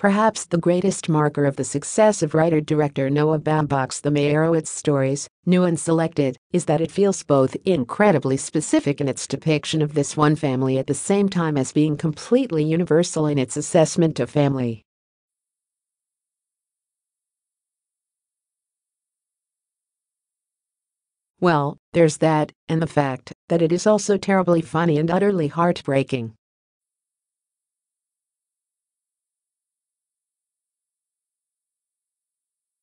Perhaps the greatest marker of the success of writer-director Noah Baumbach's The Meyerowitz Stories, new and selected, is that it feels both incredibly specific in its depiction of this one family at the same time as being completely universal in its assessment of family. Well, there's that, and the fact that it is also terribly funny and utterly heartbreaking.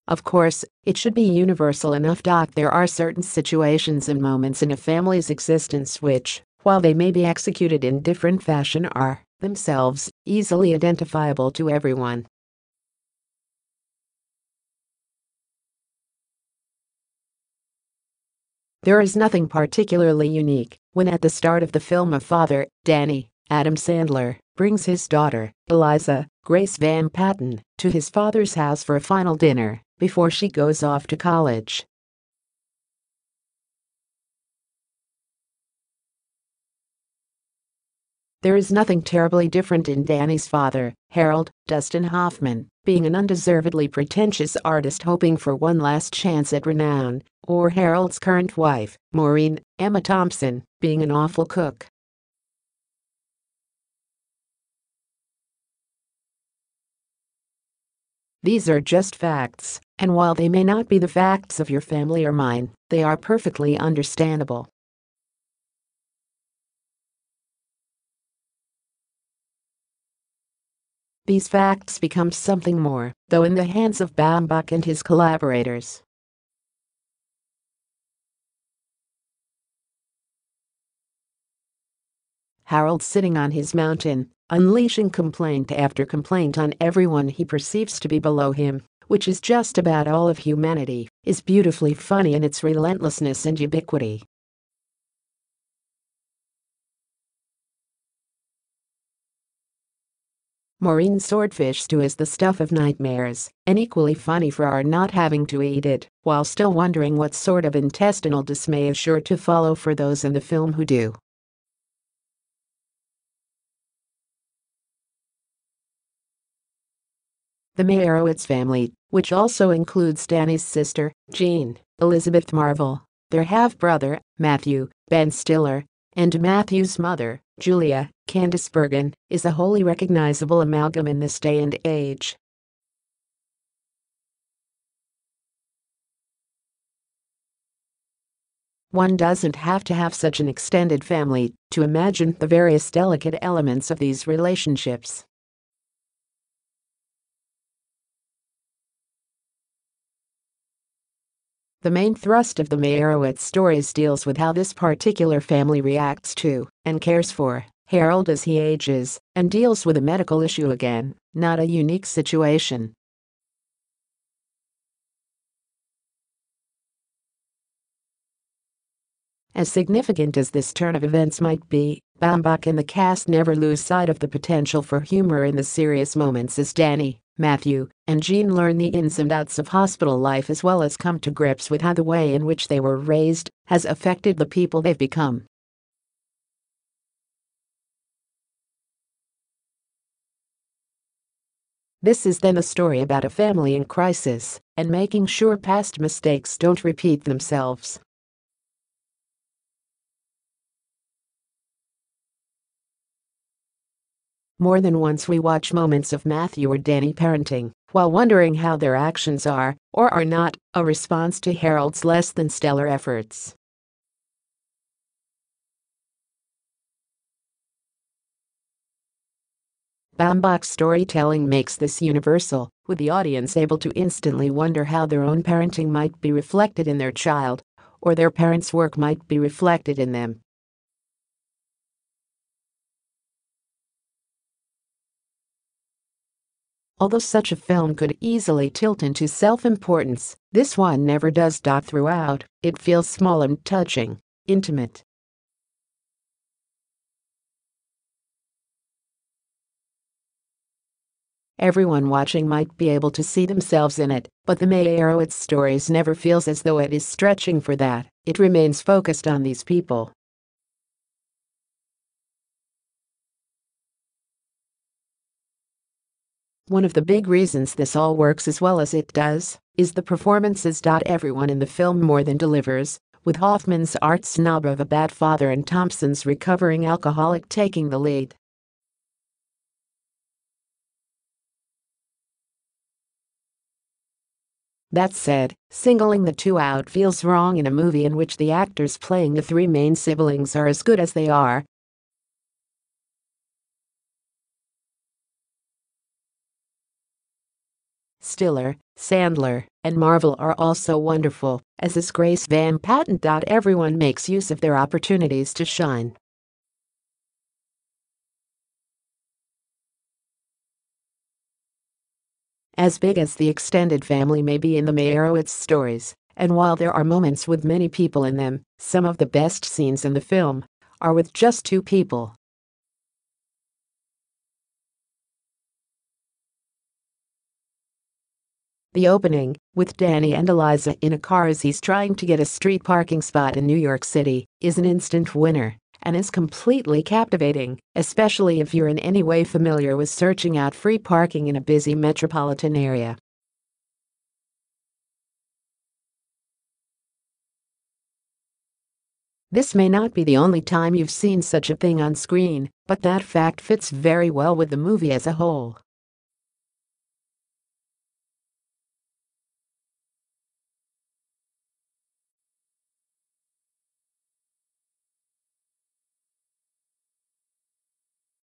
Of course, it should be universal enough. There are certain situations and moments in a family's existence which, while they may be executed in different fashion, are, themselves, easily identifiable to everyone. There is nothing particularly unique when at the start of the film a father, Danny, Adam Sandler, brings his daughter, Eliza, Grace Van Patten, to his father's house for a final dinner before she goes off to college. There is nothing terribly different in Danny's father, Harold, Dustin Hoffman, being an undeservedly pretentious artist hoping for one last chance at renown, or Harold's current wife, Maureen, Emma Thompson, being an awful cook. These are just facts, and while they may not be the facts of your family or mine, they are perfectly understandable. These facts become something more, though, in the hands of Baumbach and his collaborators. Harold sitting on his mountain, unleashing complaint after complaint on everyone he perceives to be below him, which is just about all of humanity, is beautifully funny in its relentlessness and ubiquity. Maureen's swordfish stew is the stuff of nightmares, and equally funny for our not having to eat it, while still wondering what sort of intestinal dismay is sure to follow for those in the film who do. The Meyerowitz family, which also includes Danny's sister, Jean, Elizabeth Marvel, their half-brother, Matthew, Ben Stiller, and Matthew's mother, Julia, Candice Bergen, is a wholly recognizable amalgam in this day and age. One doesn't have to have such an extended family to imagine the various delicate elements of these relationships. The main thrust of the Meyerowitz Stories deals with how this particular family reacts to and cares for Harold as he ages, and deals with a medical issue again, not a unique situation. As significant as this turn of events might be, Baumbach and the cast never lose sight of the potential for humor in the serious moments as Danny, Matthew, and Jean learn the ins and outs of hospital life as well as come to grips with how the way in which they were raised has affected the people they've become. This is then a story about a family in crisis and making sure past mistakes don't repeat themselves. More than once we watch moments of Matthew or Danny parenting, while wondering how their actions are, or are not, a response to Harold's less than stellar efforts. Baumbach's storytelling makes this universal, with the audience able to instantly wonder how their own parenting might be reflected in their child, or their parents' work might be reflected in them. Although such a film could easily tilt into self-importance, this one never does. Throughout, it feels small and touching, intimate. Everyone watching might be able to see themselves in it, but the Meyerowitz Stories never feels as though it is stretching for that. It remains focused on these people. One of the big reasons this all works as well as it does is the performances. Everyone in the film more than delivers, with Hoffman's art snob of a bad father and Thompson's recovering alcoholic taking the lead. That said, singling the two out feels wrong in a movie in which the actors playing the three main siblings are as good as they are. Stiller, Sandler, and Marvel are also wonderful, as is Grace Van Patten. Everyone makes use of their opportunities to shine. As big as the extended family may be in the Meyerowitz stories, and while there are moments with many people in them, some of the best scenes in the film are with just two people. The opening, with Danny and Eliza in a car as he's trying to get a street parking spot in New York City, is an instant winner and is completely captivating, especially if you're in any way familiar with searching out free parking in a busy metropolitan area. This may not be the only time you've seen such a thing on screen, but that fact fits very well with the movie as a whole.